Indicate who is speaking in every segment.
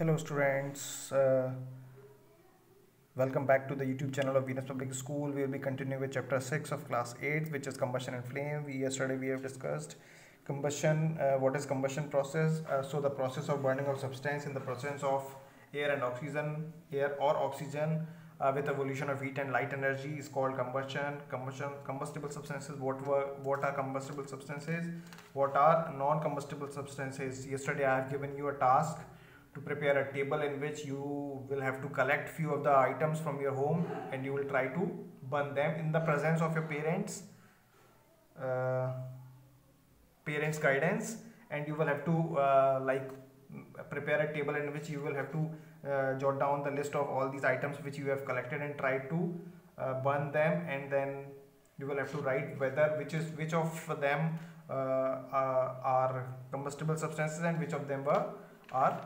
Speaker 1: Hello students, welcome back to the YouTube channel of Venus Public School. We will be continuing with chapter 6 of class 8, which is combustion and flame. Yesterday we have discussed combustion, what is combustion process. So the process of burning of substance in the presence of air and oxygen, air or oxygen with evolution of heat and light energy is called combustion. Combustible substances, what are combustible substances? What are non-combustible substances? Yesterday I have given you a task to prepare a table in which you will have to collect few of the items from your home and you will try to burn them in the presence of your uh, parents guidance, and you will have to prepare a table in which you will have to jot down the list of all these items which you have collected and try to burn them, and then you will have to write whether which of them are combustible substances and which of them are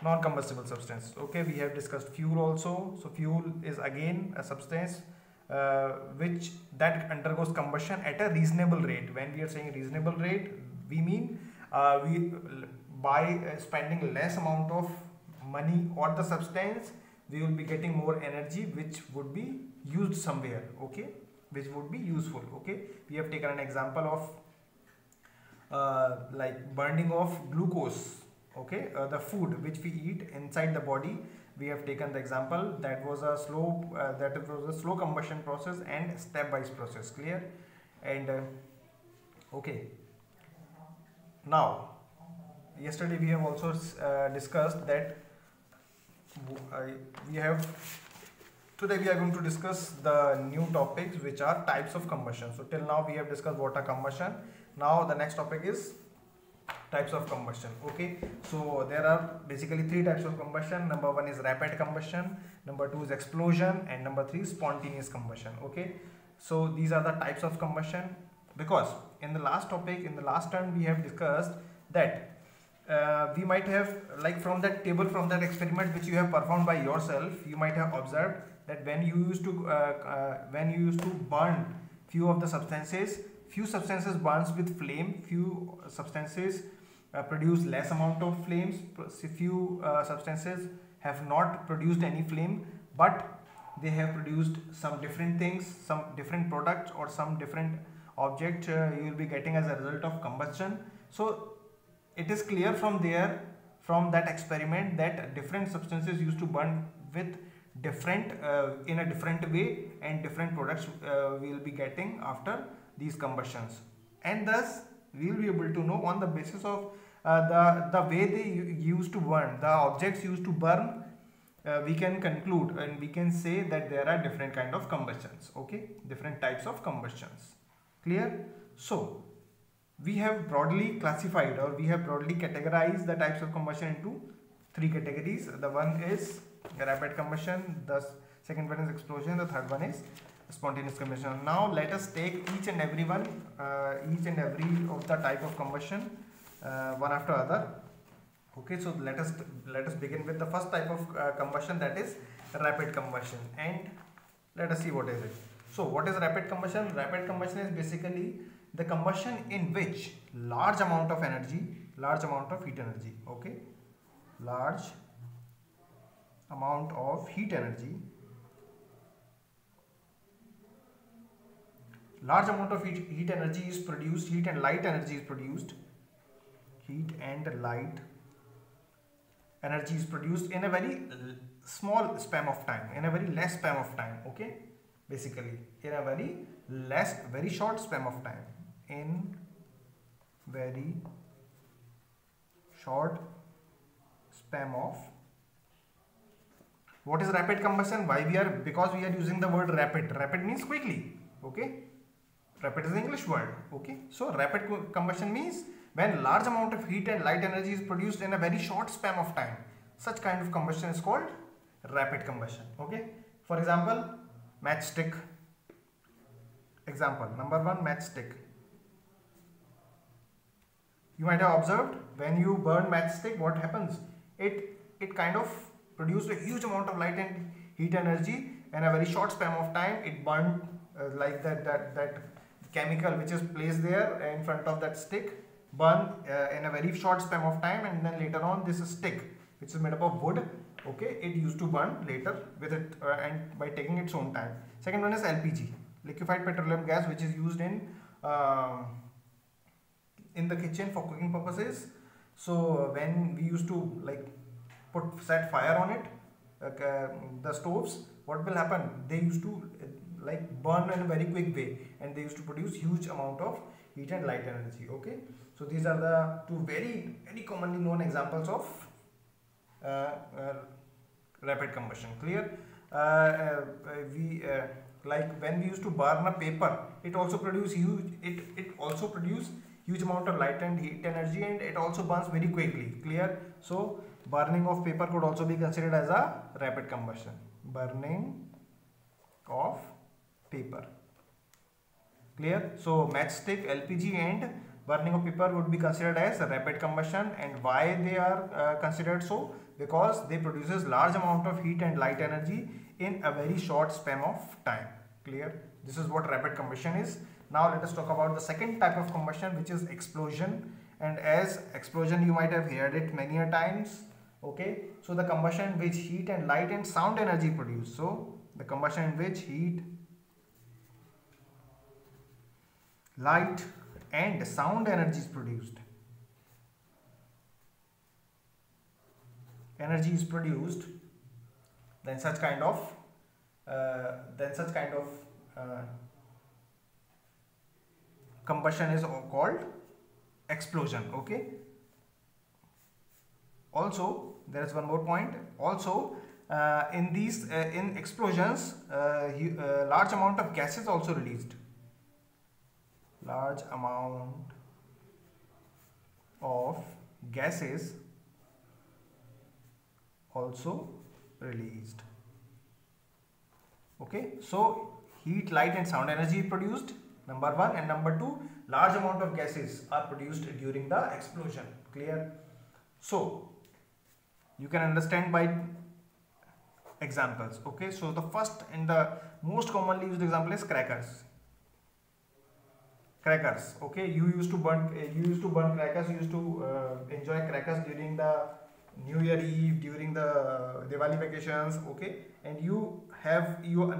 Speaker 1: non-combustible substance. Okay, we have discussed fuel also. So fuel is again a substance which that undergoes combustion at a reasonable rate. When we are saying reasonable rate, we mean we by spending less amount of money or the substance, we will be getting more energy which would be used somewhere. Okay, which would be useful. Okay, we have taken an example of like burning of glucose. Okay, the food which we eat inside the body, we have taken the example that was a slow combustion process and stepwise process. Clear? And okay, now yesterday we have also discussed that today we are going to discuss the new topics which are types of combustion. So till now we have discussed what are combustion. Now the next topic is types of combustion. Okay, so there are basically three types of combustion. Number one is rapid combustion, number two is explosion, and number three is spontaneous combustion. Okay, so these are the types of combustion, because in the last turn we have discussed that we might have, like from that table, from that experiment which you have performed by yourself, you might have observed that when you used to burn few of the substances, few substances burns with flame, few substances produce less amount of flames, few substances have not produced any flame, but they have produced some different things, some different products or some different object you will be getting as a result of combustion. So it is clear from that experiment, that different substances used to burn with different in a different way, and different products we will be getting after these combustions, and thus we will be able to know on the basis of the way they used to burn, the objects used to burn, we can conclude and we can say that there are different kind of combustions. Okay, different types of combustions. Clear? So we have broadly classified, or we have broadly categorized the types of combustion into three categories. The one is rapid combustion, the second one is explosion, the third one is spontaneous combustion. Now let us take each and every of the type of combustion one after other. Okay, so let us begin with the first type of combustion, that is rapid combustion, and let us see what is it. So what is rapid combustion? Rapid combustion is basically the combustion in which large amount of heat energy, okay, large amount of heat energy is produced, heat and light energy is produced in a very small span of time, in a very less span of time. Okay, basically in a very short span of time, in very short span of. What is rapid combustion? Because we are using the word rapid means quickly. Okay, rapid is the English word. Okay, so rapid combustion means when large amount of heat and light energy is produced in a very short span of time. Such kind of combustion is called rapid combustion. Okay, for example, matchstick. Example number one, matchstick. You might have observed when you burn matchstick, what happens? It kind of produced a huge amount of light and heat energy in a very short span of time. It burned like that chemical which is placed there in front of that stick burn in a very short span of time, and then later on this stick which is made up of wood. Okay, it used to burn later with it and by taking its own time. Second one is LPG, liquefied petroleum gas, which is used in the kitchen for cooking purposes. So when we used to like set fire on it, the stoves, what will happen? They used to like burn in a very quick way, and they used to produce huge amount of heat and light energy. Okay, so these are the two very commonly known examples of rapid combustion. Clear? We like when we used to burn a paper, it also produce huge amount of light and heat energy, and it also burns very quickly. Clear? So burning of paper could also be considered as a rapid combustion. Burning of paper. Clear? So matchstick, LPG and burning of paper would be considered as a rapid combustion. And why they are considered so? Because they produces large amount of heat and light energy in a very short span of time. Clear? This is what rapid combustion is. Now let us talk about the second type of combustion, which is explosion. And as explosion, you might have heard it many a times. Okay, so the combustion in which heat and light and sound energy produced. So the combustion in which heat, light and sound energy is produced. Energy is produced, then such kind of combustion is called explosion. Okay. Also, there is one more point. Also, in explosions, large amount of gases also released. Large amount of gases also released. Okay, so heat, light and sound energy produced, number one, and number two, large amount of gases are produced during the explosion. Clear? So you can understand by examples. Okay, so the first and the most commonly used example is crackers. Crackers. Okay, you used to burn crackers. You used to enjoy crackers during the New Year Eve, during the Diwali vacations. Okay, and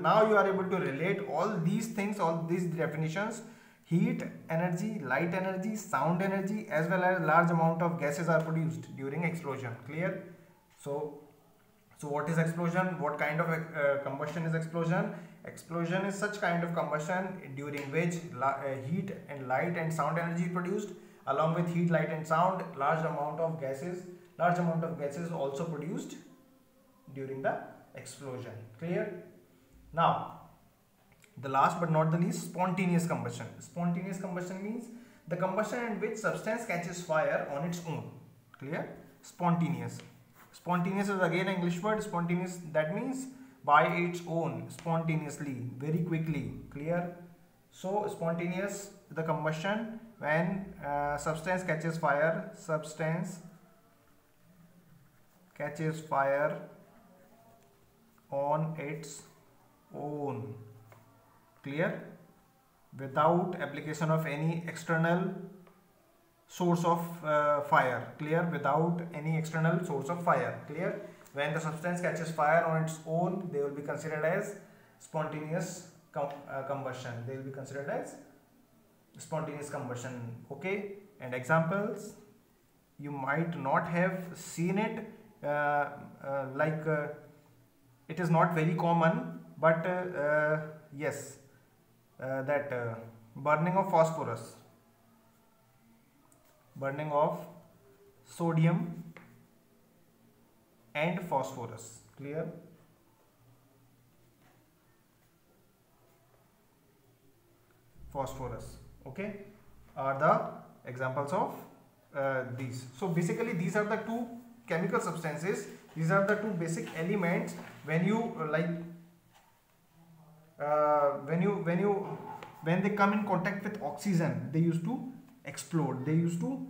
Speaker 1: now you are able to relate all these things, all these definitions: heat energy, light energy, sound energy, as well as large amount of gases are produced during explosion. Clear? So what is explosion? What kind of combustion is explosion? Explosion is such kind of combustion during which heat and light and sound energy is produced. Along with heat, light and sound, large amount of gases also produced during the explosion. Clear? Now, the last but not the least, spontaneous combustion. Spontaneous combustion means the combustion in which substance catches fire on its own. Clear? Spontaneous. Spontaneous is again an English word. Spontaneous, that means by its own, spontaneously, very quickly. Clear? So spontaneous, the combustion when substance catches fire on its own. Clear? Without application of any external source of fire. Clear? Without any external source of fire. Clear? When the substance catches fire on its own, they will be considered as spontaneous combustion. They will be considered as spontaneous combustion. Okay, and examples, you might not have seen it, it is not very common, but yes, that burning of phosphorus, burning of sodium and phosphorus. Clear? Phosphorus, okay, are the examples of these. So basically these are the two chemical substances, these are the two basic elements. When you when they come in contact with oxygen, they used to explode, they used to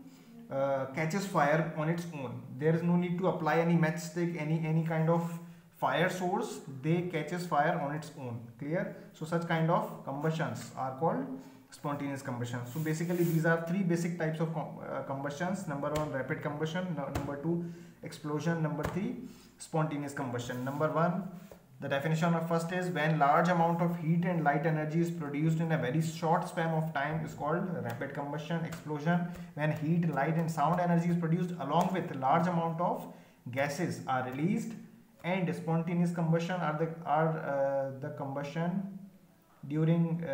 Speaker 1: catches fire on its own. There is no need to apply any matchstick, any kind of fire source. They catches fire on its own. Clear? So such kind of combustions are called spontaneous combustion. So basically these are three basic types of combustions. Number one, rapid combustion. Number two, explosion. Number three, spontaneous combustion. Number one, the definition of first is when large amount of heat and light energy is produced in a very short span of time is called rapid combustion. Explosion, when heat, light and sound energy is produced along with large amount of gases are released. And spontaneous combustion are the combustion during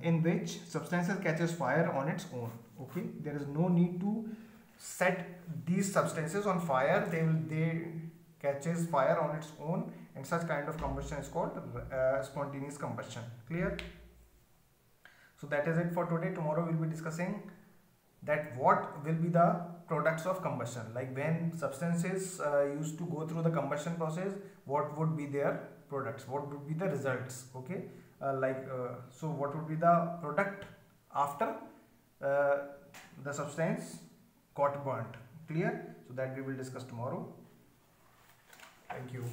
Speaker 1: in which substances catches fire on its own. Okay, there is no need to set these substances on fire, they catches fire on its own, and such kind of combustion is called spontaneous combustion. Clear? So that is it for today. Tomorrow we will be discussing that what will be the products of combustion, like when substances used to go through the combustion process, what would be their products, what would be the results. Okay, so what would be the product after the substance got burnt. Clear? So that we will discuss tomorrow. Thank you.